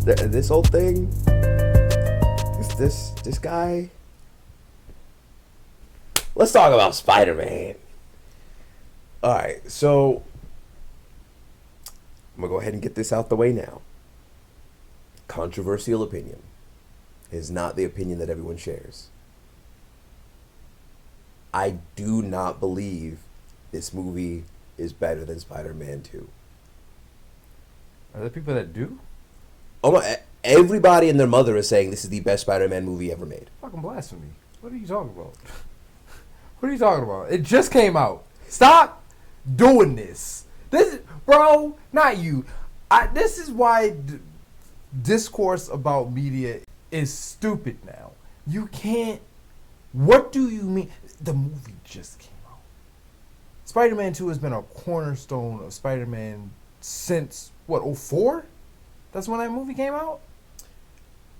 this whole thing, this guy. Let's talk about Spider-Man. All right, so I'm gonna go ahead and get this out the way now. Controversial opinion is not the opinion that everyone shares. I do not believe this movie is better than Spider-Man 2. Are there people that do? Oh my, everybody and their mother is saying this is the best Spider-Man movie ever made. Fucking blasphemy. What are you talking about? What are you talking about? It just came out. Stop doing this. This, bro, not you. This is why discourse about media is stupid now. You can't. What do you mean? The movie just came out. Spider-Man 2 has been a cornerstone of Spider-Man since, what, 04? That's when that movie came out?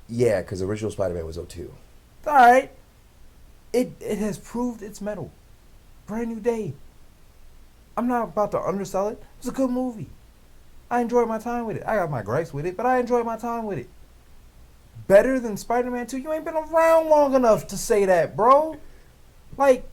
Yeah, because the original Spider-Man was 02. All right. It has proved its mettle. Brand new day. I'm not about to undersell it. It's a good movie. I enjoyed my time with it. I got my gripes with it, but I enjoyed my time with it. Better than Spider-Man 2? You ain't been around long enough to say that, bro. Like,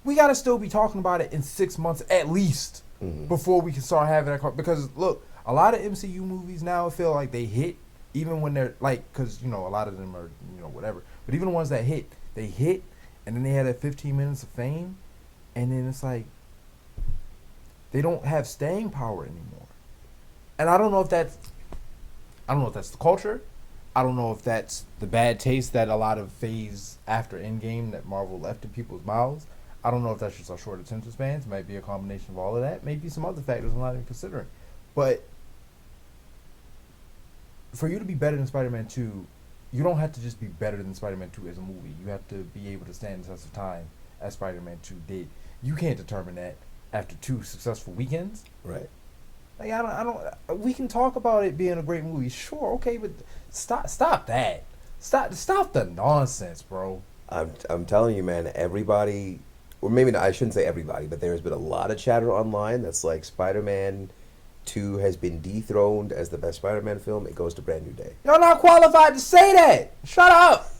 we got to still be talking about it in 6 months at least before we can start having that. Because, look, a lot of MCU movies now feel like they hit, even when they're, like, because, you know, a lot of them are, you know, whatever. But even the ones that hit, they hit, and then they had that 15 minutes of fame, and then it's like, they don't have staying power anymore. And I don't know if that's the culture. I don't know if that's the bad taste that a lot of phase after Endgame that Marvel left in people's mouths. I don't know if that's just our short attention spans. It might be a combination of all of that. Maybe some other factors I'm not even considering. But for you to be better than Spider-Man 2, you don't have to just be better than Spider-Man 2 as a movie. You have to be able to stand the test of time as Spider-Man 2 did. You can't determine that after 2 successful weekends. Right. Like I don't. We can talk about it being a great movie, sure, okay, but stop that. Stop the nonsense, bro. I'm telling you, man. Everybody, or maybe not, I shouldn't say everybody, but there's been a lot of chatter online that's like Spider-Man 2 has been dethroned as the best Spider-Man film. It goes to Brand New Day. You're not qualified to say that. Shut up.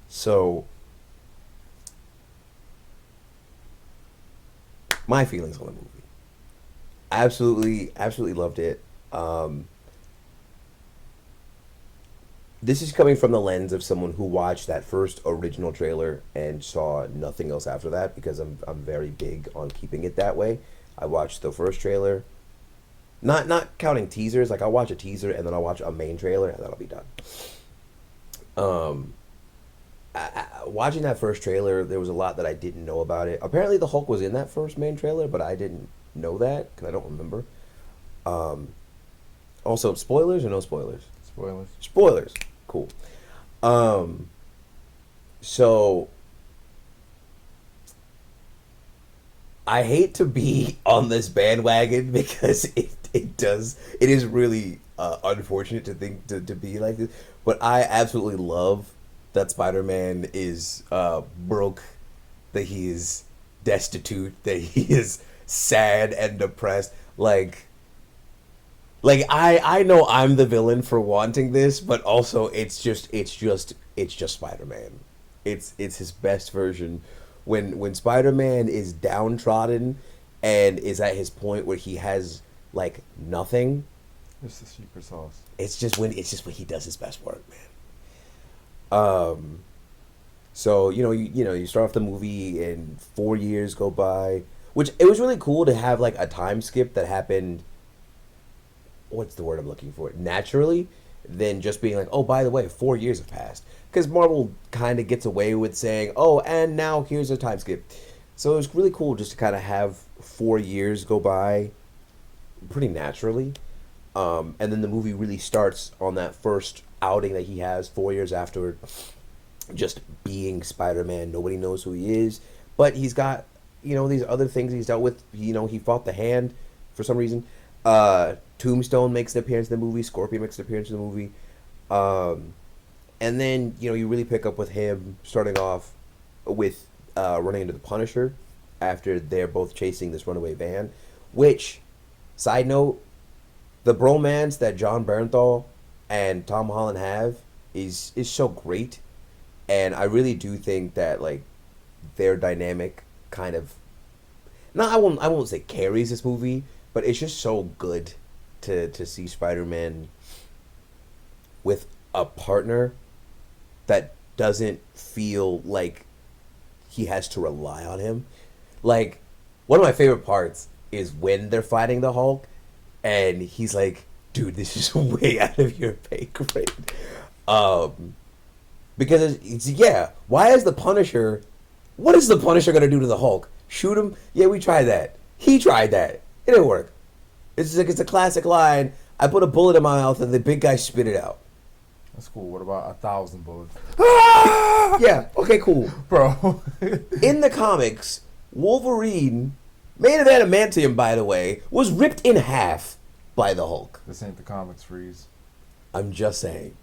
So, my feelings on the movie. Absolutely loved it. This is coming from the lens of someone who watched that first original trailer and saw nothing else after that, because I'm very big on keeping it that way. I watched the first trailer, not counting teasers. Like, I'll watch a teaser and then I'll watch a main trailer and then I'll be done. Watching that first trailer, there was a lot that I didn't know about it. Apparently, the Hulk was in that first main trailer, but I didn't know that because I don't remember. Also, spoilers or no spoilers? Spoilers. Spoilers. Cool. So I hate to be on this bandwagon because it is really unfortunate to think to be like this, but I absolutely love that Spider-Man is broke, that he is destitute, that he is sad and depressed. Like I know I'm the villain for wanting this, but also it's just Spider-Man. It's his best version. When Spider-Man is downtrodden and is at his point where he has like nothing, It's the secret sauce. it's just when he does his best work, man. So you start off the movie and 4 years go by, which it was really cool to have like a time skip that happened. What's the word I'm looking for? Naturally, than just being like, oh, by the way, 4 years have passed. Because Marvel kind of gets away with saying, oh, and now here's a time skip. So it was really cool just to kind of have 4 years go by pretty naturally. And then the movie really starts on that first outing that he has 4 years afterward, just being Spider-Man. Nobody knows who he is, but he's got, these other things he's dealt with. He fought the Hand for some reason. Tombstone makes an appearance in the movie. Scorpion makes an appearance in the movie. And then, you really pick up with him starting off with running into the Punisher after they're both chasing this runaway van, which, side note, the bromance that John Bernthal and Tom Holland have is so great, and I really do think that like their dynamic kind of, no, I won't say carries this movie, but it's just so good to see Spider-Man with a partner that doesn't feel like he has to rely on him. Like, one of my favorite parts is when they're fighting the Hulk, and he's like, "Dude, this is way out of your pay grade." Um, because yeah, why is the Punisher? What is the Punisher gonna do to the Hulk? Shoot him? Yeah, we tried that. He tried that. It didn't work. It's a classic line. I put a bullet in my mouth and the big guy spit it out. That's cool. What about 1,000 bullets? Yeah. Okay. Cool. Bro. In the comics, Wolverine, made of adamantium, by the way, was ripped in half by the Hulk. This ain't the comics, Freeze. I'm just saying.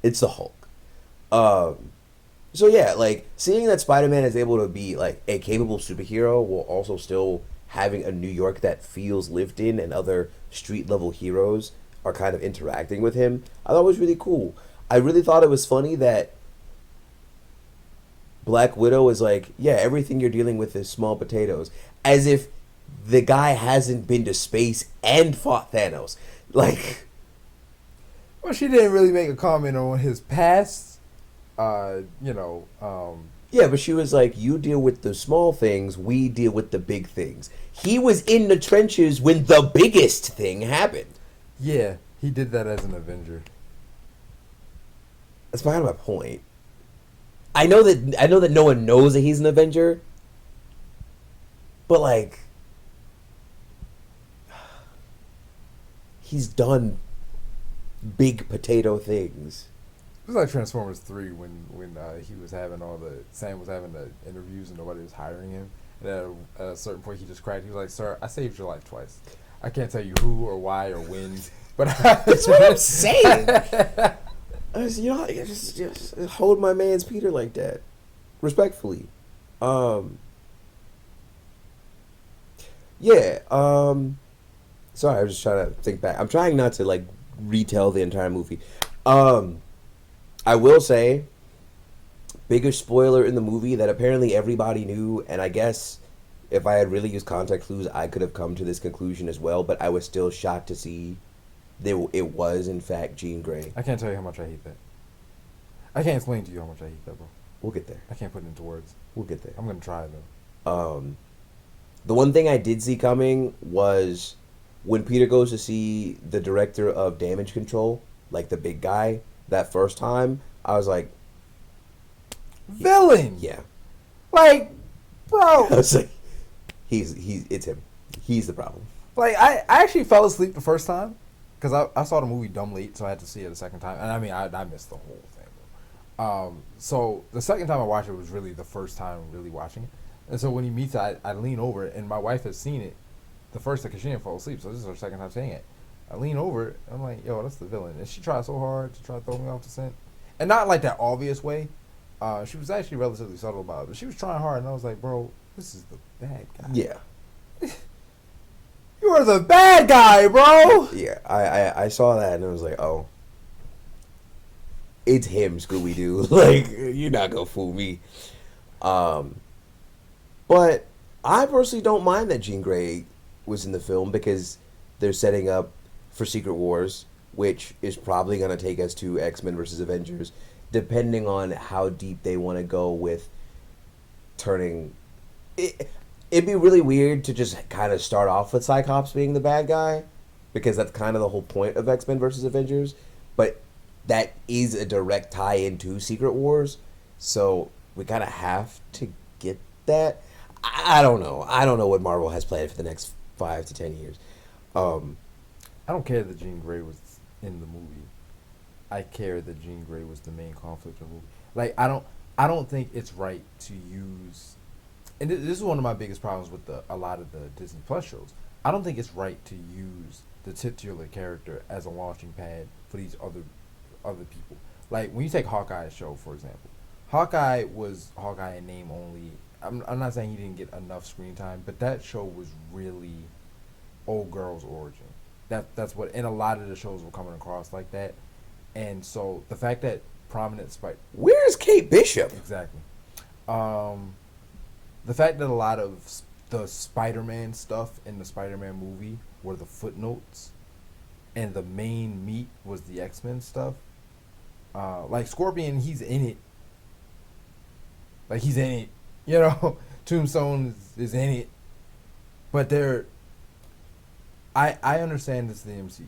It's the Hulk. So yeah, like seeing that Spider-Man is able to be like a capable superhero while also still having a New York that feels lived in and other street level heroes are kind of interacting with him, I thought was really cool. I really thought it was funny that Black Widow is like, yeah, everything you're dealing with is small potatoes, as if the guy hasn't been to space and fought Thanos. Like, Well, she didn't really make a comment on his past. yeah, but she was like, you deal with the small things, we deal with the big things. He was in the trenches when the biggest thing happened. Yeah, he did that as an Avenger. That's kind of my point. I know that no one knows that he's an Avenger, but like, he's done big potato things. It was like Transformers 3 when he was having Sam was having the interviews and nobody was hiring him. And at a certain point, he just cracked. He was like, "Sir, I saved your life twice. I can't tell you who or why or when, but That's what I'm saying. Just hold my man's Peter like that, respectfully. Yeah. Sorry, I was just trying to think back. I'm trying not to like retell the entire movie. I will say, biggest spoiler in the movie that apparently everybody knew, and I guess if I had really used context clues, I could have come to this conclusion as well. But I was still shocked to see it was in fact Jean Grey. I can't tell you how much I hate that. I can't explain to you how much I hate that, bro. We'll get there. I can't put it into words. We'll get there. I'm gonna try though. The one thing I did see coming was when Peter goes to see the director of damage control, like the big guy, that first time, I was like, Villain. yeah. Like, bro. I was like, it's him. He's the problem. Like, I actually fell asleep the first time because I saw the movie dumb late, so I had to see it a second time. And I mean, I missed the whole thing, bro. So the second time I watched it was really the first time really watching it. And so when he meets it, I lean over it, and my wife has seen it the first time because she didn't fall asleep. So this is her second time seeing it. I lean over it, I'm like, yo, that's the villain. And she tried so hard to try to throw me off the scent. And not like that obvious way. She was actually relatively subtle about it, but she was trying hard, and I was like, bro, this is the bad guy. Yeah. You are the bad guy, bro. Yeah. I saw that and I was like, oh, it's him, Scooby Doo. Like, you're not gonna fool me. But I personally don't mind that Jean Grey was in the film because they're setting up for Secret Wars, which is probably going to take us to X-Men versus Avengers, depending on how deep they want to go with turning... It'd be really weird to just kind of start off with Cyclops being the bad guy, because that's kind of the whole point of X-Men versus Avengers, but that is a direct tie into Secret Wars, so we kind of have to get that. I don't know. I don't know what Marvel has planned for the next 5 to 10 years. I don't care that Jean Grey was in the movie. I care that Jean Grey was the main conflict of the movie. Like, I don't think it's right to use, and this is one of my biggest problems with a lot of the Disney Plus shows. I don't think it's right to use the titular character as a launching pad for these other people. Like, when you take Hawkeye's show, for example. Hawkeye was Hawkeye in name only. I'm not saying he didn't get enough screen time, but that show was really old girl's origin. That's what, and a lot of the shows were coming across like that, and so the fact that prominent Spider Where's Kate Bishop? exactly, um, the fact that a lot of the Spider-Man stuff in the Spider-Man movie were the footnotes, and the main meat was the X-Men stuff. Like Scorpion, he's in it. Like he's in it, you know. Tombstone is in it, but they're. I understand this is the MCU.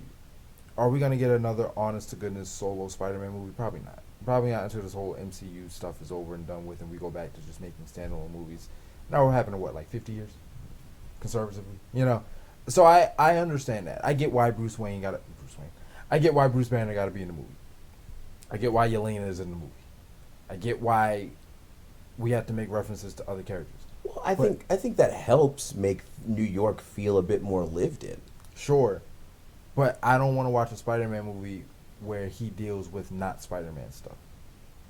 Are we gonna get another honest to goodness solo Spider-Man movie? Probably not. Probably not until this whole MCU stuff is over and done with, and we go back to just making standalone movies. Now we're having to what, like 50 years, conservatively, you know. So I understand that. I get why Bruce Wayne. I get why Bruce Banner got to be in the movie. I get why Yelena is in the movie. I get why we have to make references to other characters. Well, I think that helps make New York feel a bit more lived in. Sure, but I don't want to watch a Spider-Man movie where he deals with not Spider-Man stuff.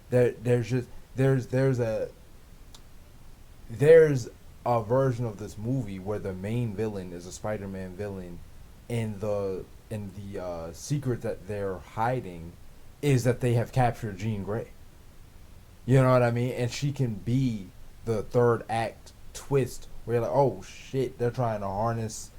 There's a version of this movie where the main villain is a Spider-Man villain, and the secret that they're hiding is that they have captured Jean Grey. You know what I mean? And she can be the third act twist where you're like, oh shit, they're trying to harness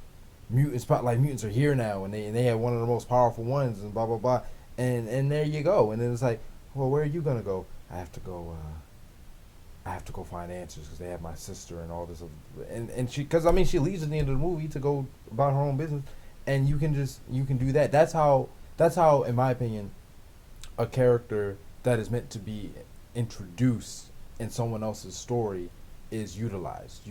mutants. Like mutants are here now, and they have one of the most powerful ones, and blah blah blah. And there you go. And then it's like, well, where are you gonna go? I have to go. I have to go find answers because they have my sister and all this. And she, because I mean, she leaves at the end of the movie to go about her own business, and you can do that. That's how, in my opinion, a character that is meant to be introduced in someone else's story is utilized.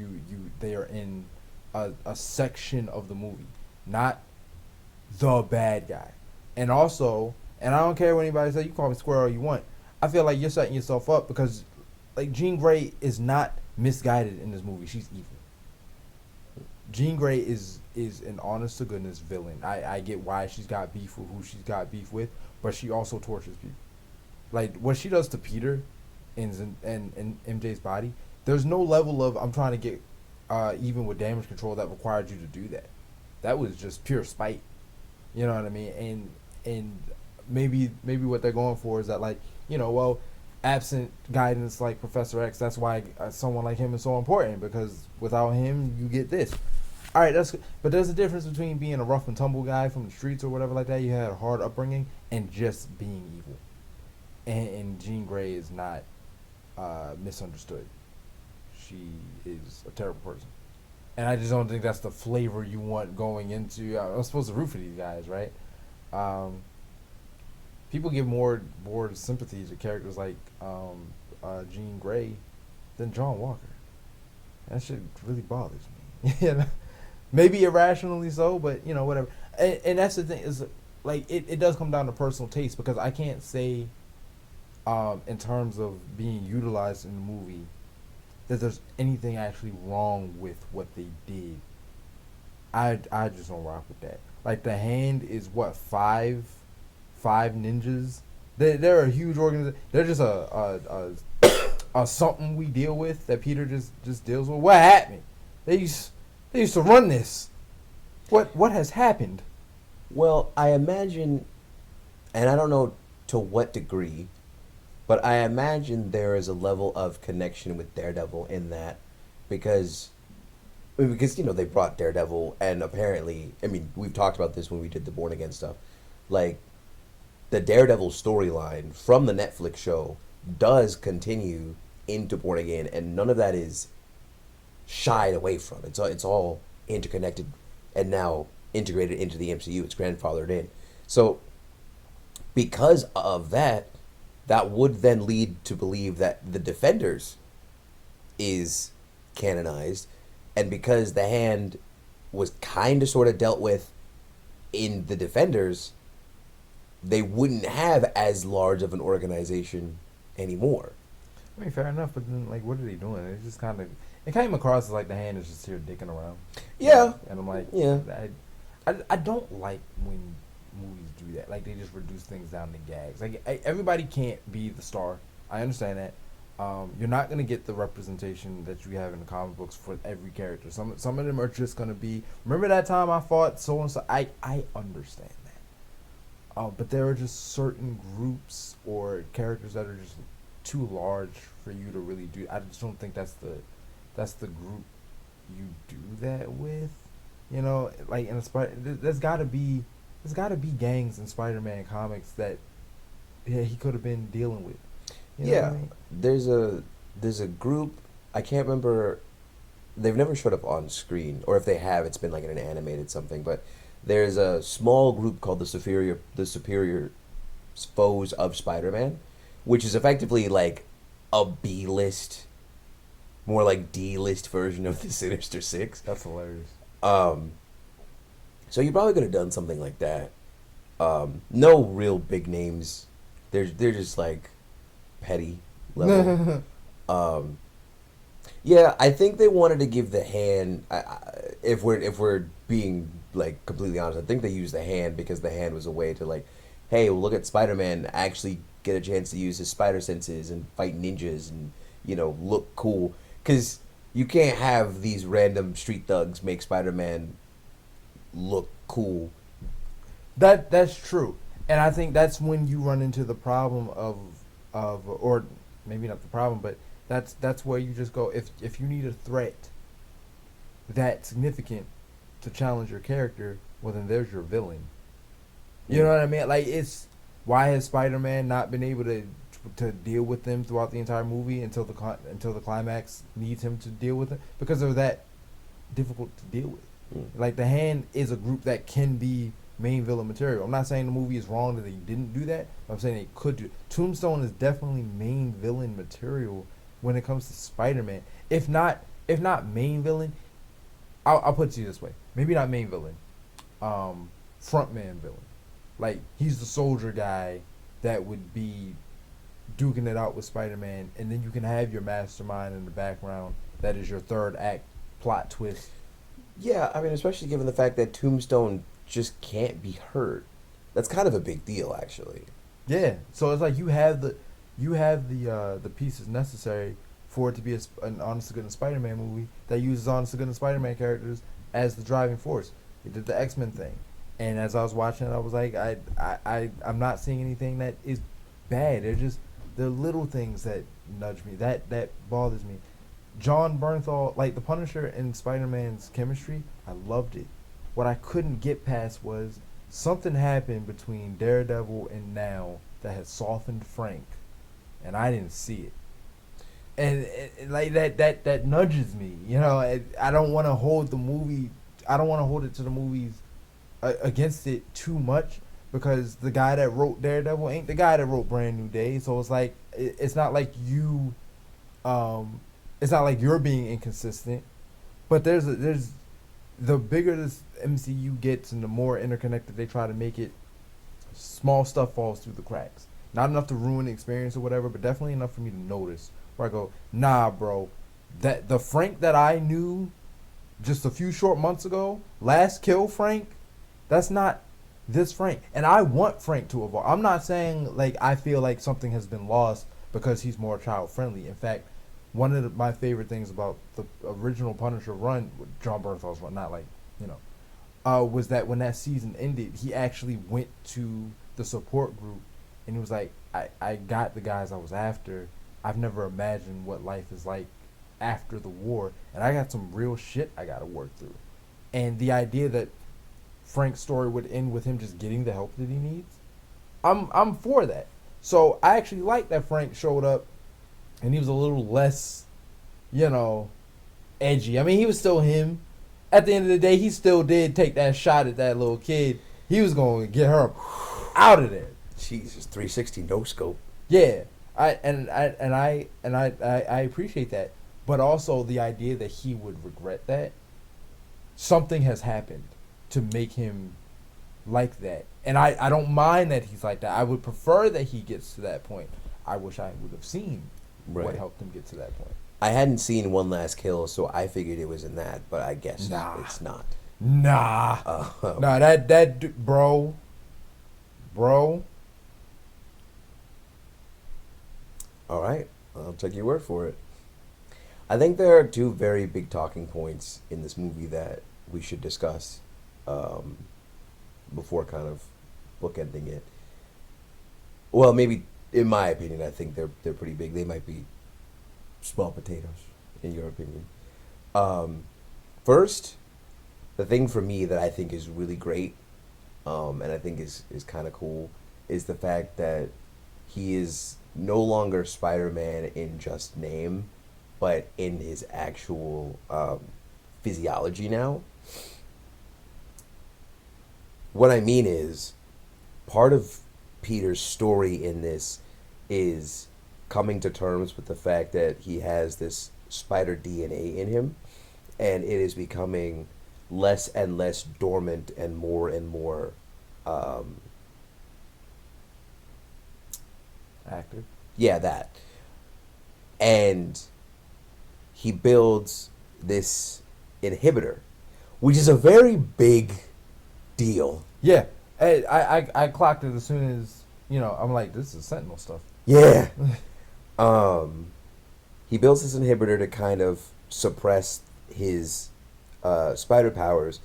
They are in a section of the movie, not the bad guy. And also, and I don't care what anybody says, you call me square all you want. I feel like you're setting yourself up because, like, Jean Grey is not misguided in this movie. She's evil. Jean Grey is an honest to goodness villain. I get why she's got beef with who she's got beef with, but she also tortures people. Like what she does to Peter in MJ's body, there's no level of I'm trying to get even with damage control that required you to do that. That was just pure spite. You know what I mean? And maybe what they're going for is that, like, you know, well, absent guidance like Professor X, that's why someone like him is so important, because without him you get this. All right, but there's a difference between being a rough and tumble guy from the streets or whatever like that, you had a hard upbringing, and just being evil. And Jean Grey is not misunderstood. She is a terrible person. And I just don't think that's the flavor you want going into. I'm supposed to root for these guys, right? People give more sympathy to characters like Jean Grey than John Walker. That shit really bothers me. You know? Maybe irrationally so, but, you know, whatever. And that's the thing, is like it does come down to personal taste, because I can't say in terms of being utilized in the movie that there's anything actually wrong with what they did. I just don't rock with that. Like, the Hand is what, five ninjas. They're a huge organization. They're just a something we deal with that Peter just deals with. What happened? They used to run this. What has happened? Well, I imagine, and I don't know to what degree, but I imagine there is a level of connection with Daredevil in that, because you know, they brought Daredevil, and apparently, I mean, we've talked about this when we did the Born Again stuff, like, the Daredevil storyline from the Netflix show does continue into Born Again, and none of that is shied away from. It's all interconnected and now integrated into the MCU. It's grandfathered in. So because of that would then lead to believe that the Defenders is canonized, and because the Hand was kind of sort of dealt with in the Defenders, they wouldn't have as large of an organization anymore. I mean, fair enough, but then, like, what are they doing? It just it came across as like the Hand is just here dicking around. Yeah. And I'm like, yeah. I don't like when movies do that. Like, they just reduce things down to gags. Like, everybody can't be the star. I understand that. You're not gonna get the representation that you have in the comic books for every character. Some of them are just gonna be. Remember that time I fought so and so. I understand that. But there are just certain groups or characters that are just too large for you to really do. I just don't think that's the group you do that with. You know, like in a Spider, there's gotta be gangs in Spider-Man comics that yeah he could have been dealing with. You know what I Yeah, mean? there's a group. I can't remember. They've never showed up on screen, or if they have, it's been like in an animated something. But there's a small group called the Superior Foes of Spider-Man, which is effectively like a B-list, more like D-list version of the Sinister Six. That's hilarious. Um, so you probably could have done something like that. No real big names. They're just like petty level. Um, yeah, I think they wanted to give the hand. If we're being like completely honest, I think they used the hand because the hand was a way to like, hey, well, look at Spider-Man actually get a chance to use his spider senses and fight ninjas and look cool. Because you can't have these random street thugs make Spider-Man look cool. That's true, and I think that's when you run into the problem of or maybe not the problem, but that's where you just go if you need a threat that significant to challenge your character, well then there's your villain. You know what I mean? Like it's why has Spider-Man not been able to deal with them throughout the entire movie until the climax needs him to deal with it because they're that difficult to deal with. Mm. Like the Hand is a group that can be main villain material. I'm not saying the movie is wrong that they didn't do that. I'm saying they could do. Tombstone is definitely main villain material when it comes to Spider-Man. If not main villain, I'll put it to you this way. Maybe not main villain. Frontman villain. Like he's the soldier guy that would be duking it out with Spider-Man, and then you can have your mastermind in the background that is your third act plot twist. Yeah, I mean, especially given the fact that Tombstone just can't be hurt. That's kind of a big deal, actually. Yeah, so it's like you have the pieces necessary for it to be an honest to goodness Spider-Man movie that uses honest to goodness Spider-Man characters as the driving force. It did the X-Men thing, and as I was watching it, I was like, I'm not seeing anything that is bad. They're little things that nudge me, that bothers me. John Bernthal, like the Punisher and Spider-Man's chemistry, I loved it. What I couldn't get past was something happened between Daredevil and now that had softened Frank, and I didn't see it. And like that nudges me. You know, I don't want to hold the movie. I don't want to hold it to the movies against it too much because the guy that wrote Daredevil ain't the guy that wrote Brand New Day. So it's like it's not like you, it's not like you're being inconsistent. But there's the bigger this MCU gets and the more interconnected they try to make it, small stuff falls through the cracks. Not enough to ruin the experience or whatever, but definitely enough for me to notice. Where I go, nah, bro, that the Frank that I knew just a few short months ago, last kill Frank, that's not this Frank. And I want Frank to evolve. I'm not saying like I feel like something has been lost because he's more child friendly. In fact, one of my favorite things about the original Punisher run, John Bernthal's run, not like, was that when that season ended, he actually went to the support group and he was like, I got the guys I was after. I've never imagined what life is like after the war, and I got some real shit I gotta work through. And the idea that Frank's story would end with him just getting the help that he needs, I'm for that. So I actually like that Frank showed up and he was a little less, edgy. I mean, he was still him. At the end of the day, he still did take that shot at that little kid. He was going to get her out of there. Jesus, 360 no scope. Yeah, I appreciate that, but also the idea that he would regret that. Something has happened to make him like that, and I don't mind that he's like that. I would prefer that he gets to that point. I wish I would have seen what helped him get to that point. I hadn't seen One Last Kill, so I figured it was in that, but I guess it's not. Nah, bro. All right. I'll take your word for it. I think there are two very big talking points in this movie that we should discuss um, before kind of bookending it. Well, maybe in my opinion, I think they're pretty big. They might be small potatoes, in your opinion. Um, First, the thing for me that I think is really great, and I think is kind of cool, is the fact that he is no longer Spider-Man in just name, but in his actual physiology now. What I mean is, part of Peter's story in this is coming to terms with the fact that he has this spider DNA in him, and it is becoming less and less dormant and more um, Actor. yeah, that. And he builds this inhibitor, which is a very big deal. Yeah, I clocked it as soon as I'm like, this is Sentinel stuff. Yeah. um, he builds this inhibitor to kind of suppress his spider powers,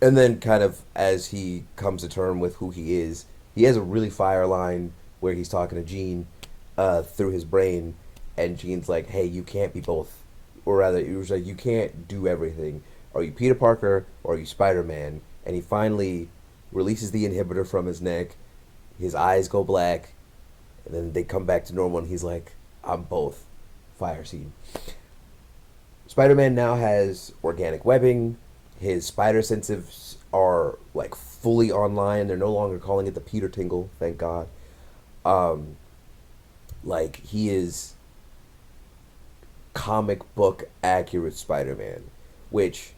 and then kind of as he comes to term with who he has a really fire line where he's talking to Jean through his brain, and Jean's like, "Hey, you can't be both," or rather, it was like, "You can't do everything. Are you Peter Parker or are you Spider Man?" And he finally releases the inhibitor from his neck. His eyes go black, and then they come back to normal, and he's like, "I'm both." Fire scene. Spider Man now has organic webbing. His spider senses are like fully online. They're no longer calling it the Peter Tingle, thank God. Um, like he is comic book accurate Spider Man, which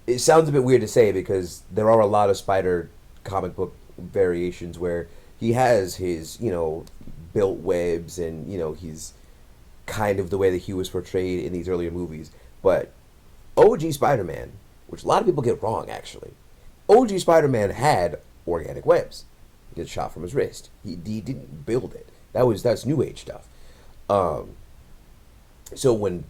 it sounds a bit weird to say because there are a lot of Spider comic book variations where he has his, built webs and, he's kind of the way that he was portrayed in these earlier movies. But OG Spider Man, which a lot of people get wrong actually, OG Spider Man had organic webs. He gets shot from his wrist. He didn't build it. That's New Age stuff. Um, so when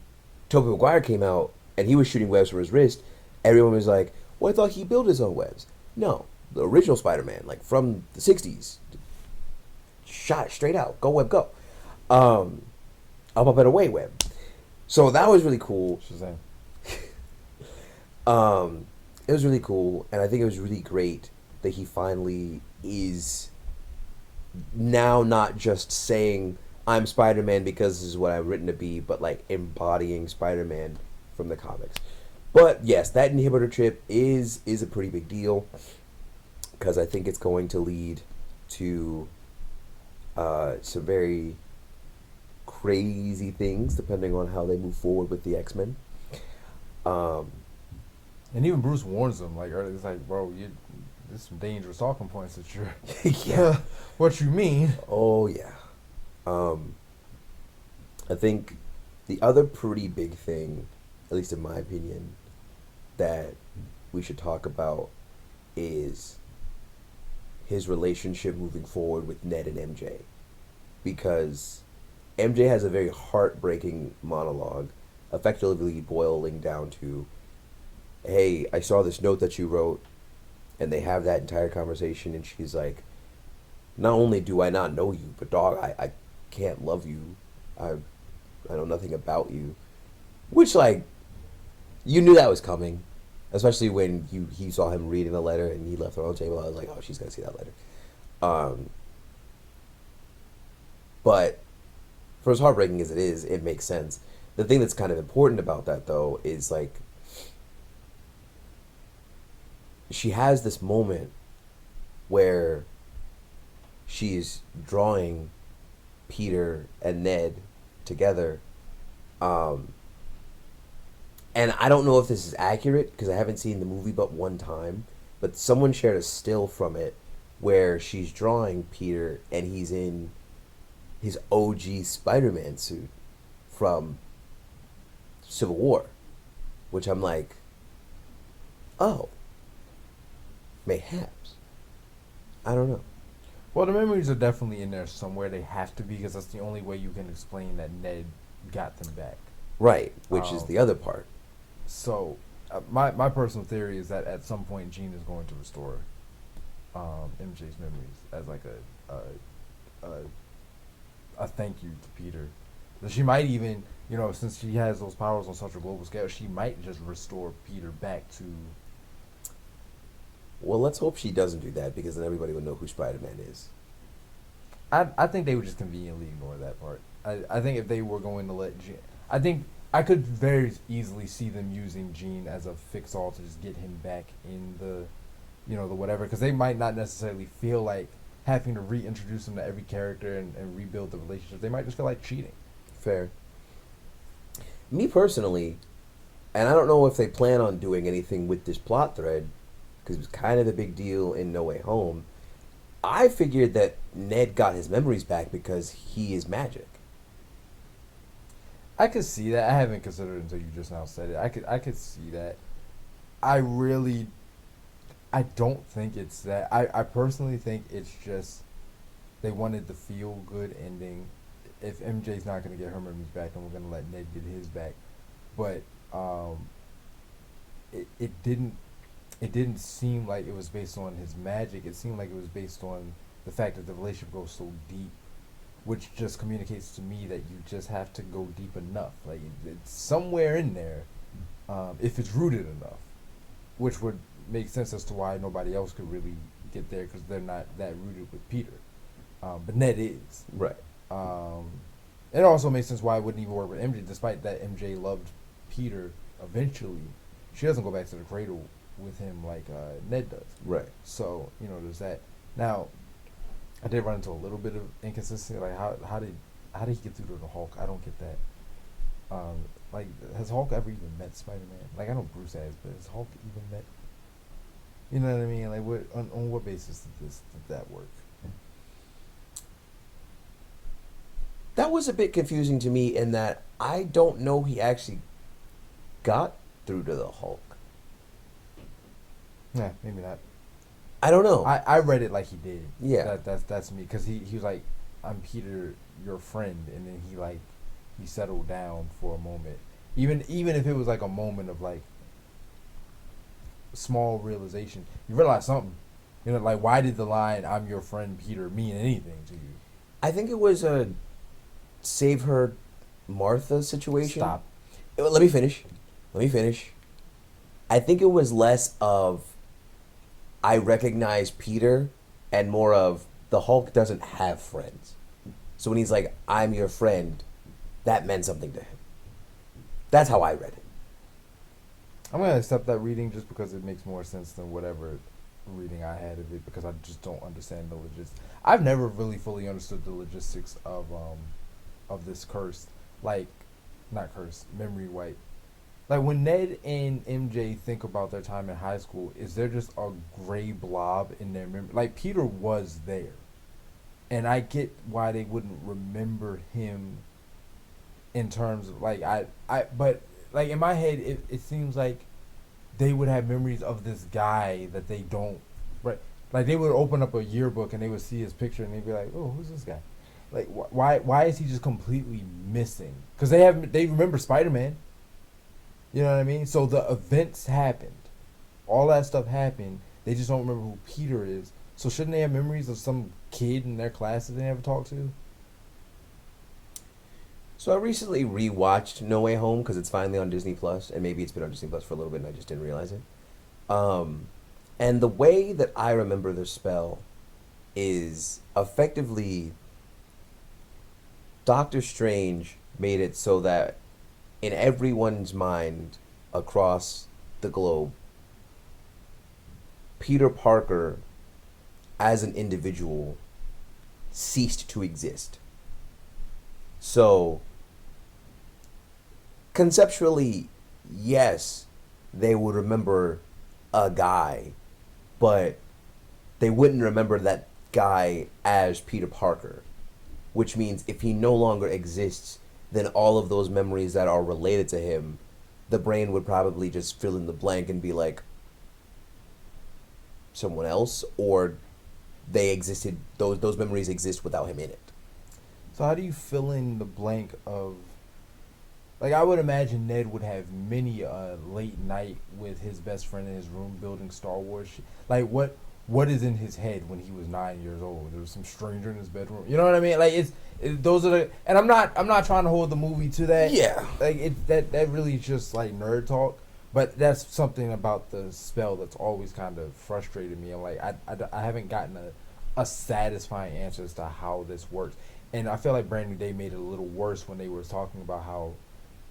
Tobey Maguire came out and he was shooting webs from his wrist, everyone was like, "Well, I thought he built his own webs." No, the original Spider-Man, like from the '60s, shot straight out, go web, go, up and away web. So that was really cool. Shazam. It was really cool, and I think it was really great that he finally is now not just saying I'm Spider-Man because this is what I've written to be, but like embodying Spider-Man from the comics. But yes, that inhibitor chip is a pretty big deal because I think it's going to lead to some very crazy things depending on how they move forward with the X-Men. And even Bruce warns them, like, earlier, it's like, bro, there's some dangerous talking points that you're. Yeah. What you mean? Oh yeah. I think the other pretty big thing, at least in my opinion, that we should talk about is his relationship moving forward with Ned and MJ. Because MJ has a very heartbreaking monologue, effectively boiling down to, "Hey, I saw this note that you wrote," and they have that entire conversation, and she's like, "Not only do I not know you, but dog, I can't love you. I know nothing about you." Which, like, you knew that was coming, especially when he saw him reading the letter and he left it on the table. I was like, oh, she's gonna see that letter. But for as heartbreaking as it is, it makes sense. The thing that's kind of important about that, though, is like she has this moment where she's drawing Peter and Ned together. And I don't know if this is accurate because I haven't seen the movie but one time, but someone shared a still from it where she's drawing Peter and he's in his OG Spider-Man suit from Civil War, which I'm like, oh, mayhaps. I don't know. Well, the memories are definitely in there somewhere. They have to be because that's the only way you can explain that Ned got them back. Right, which is Um, the other part. so, my personal theory is that at some point Jean is going to restore MJ's memories as like a a thank you to Peter. So she might even, since she has those powers on such a global scale, she might just restore Peter back to. Well, let's hope she doesn't do that because then everybody would know who Spider-Man is. I think they would just conveniently ignore that part. I think if they were going to let Jean, I think I could very easily see them using Jean as a fix all to just get him back in the, the whatever, because they might not necessarily feel like having to reintroduce him to every character and rebuild the relationship. They might just feel like cheating. Fair. Me personally, and I don't know if they plan on doing anything with this plot thread, because it was kind of a big deal in No Way Home. I figured that Ned got his memories back because he is magic. I could see that. I haven't considered it until you just now said it. I could see that. I really I don't think it's that. I personally think it's just they wanted the feel good ending. If MJ's not gonna get her memories back, then we're gonna let Ned get his back. But it didn't seem like it was based on his magic. It seemed like it was based on the fact that the relationship goes so deep, which just communicates to me that you just have to go deep enough. Like it's somewhere in there, if it's rooted enough, which would make sense as to why nobody else could really get there because they're not that rooted with Peter. But Ned is. Right. Um, it also makes sense why it wouldn't even work with MJ, despite that MJ loved Peter eventually. She doesn't go back to the cradle with him like Ned does. Right. So, there's that. Now, I did run into a little bit of inconsistency. Like, how did he get through to the Hulk? I don't get that. Like, has Hulk ever even met Spider-Man? Like, I know Bruce has, but has Hulk even met? You know what I mean? Like, what on what basis did that work? That was a bit confusing to me in that I don't know he actually got through to the Hulk. Yeah, maybe not. I don't know. I read it like he did. Yeah. That's me because he was like, I'm Peter, your friend, and then he settled down for a moment. Even if it was like a moment of like small realization, you realize something. Like why did the line "I'm your friend, Peter" mean anything to you? I think it was a save her Martha situation. Stop. Let me finish. I think it was less of I recognize Peter and more of the Hulk doesn't have friends. So when he's like, I'm your friend, that meant something to him. That's how I read it. I'm gonna accept that reading just because it makes more sense than whatever reading I had of it because I just don't understand the logistics. I've never really fully understood the logistics of this curse, like not curse, memory wipe. Like when Ned and MJ think about their time in high school, is there just a gray blob in their memory? Like Peter was there, and I get why they wouldn't remember him. In terms of like but like in my head, it seems like they would have memories of this guy that they don't. Right, like they would open up a yearbook and they would see his picture and they'd be like, "Oh, who's this guy?" Like why is he just completely missing? Because they remember Spider-Man. You know what I mean? So the events happened. All that stuff happened. They just don't remember who Peter is. So shouldn't they have memories of some kid in their class that they never talked to? So I recently rewatched No Way Home because it's finally on Disney Plus, and maybe it's been on Disney Plus for a little bit and I just didn't realize it. And the way that I remember the spell is effectively Doctor Strange made it so that in everyone's mind across the globe, Peter Parker as an individual ceased to exist. So conceptually, yes, they would remember a guy, but they wouldn't remember that guy as Peter Parker, which means if he no longer exists, then all of those memories that are related to him, the brain would probably just fill in the blank and be like someone else, or they existed. Those memories exist without him in it. So how do you fill in the blank of, like, I would imagine Ned would have many a late night with his best friend in his room building Star Wars shit. Like, what is in his head when he was 9 years old? There was some stranger in his bedroom. You know what I mean? Like, those are the, and I'm not trying to hold the movie to that. Yeah. Like, that really is just like nerd talk. But that's something about the spell that's always kind of frustrated me. I'm like, I haven't gotten a satisfying answer as to how this works. And I feel like Brand New Day made it a little worse when they were talking about how,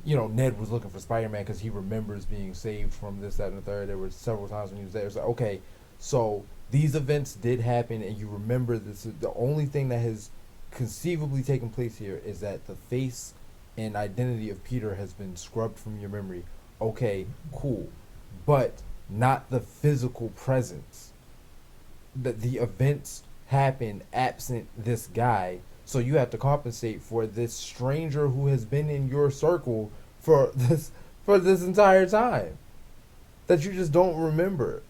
Ned was looking for Spider-Man because he remembers being saved from this, that, and the third. There were several times when he was there. It's like, okay, so these events did happen, and you remember this. The only thing that has conceivably taken place here is that the face and identity of Peter has been scrubbed from your memory. Okay, cool, but not the physical presence. The events happen absent this guy, so you have to compensate for this stranger who has been in your circle for this entire time that you just don't remember.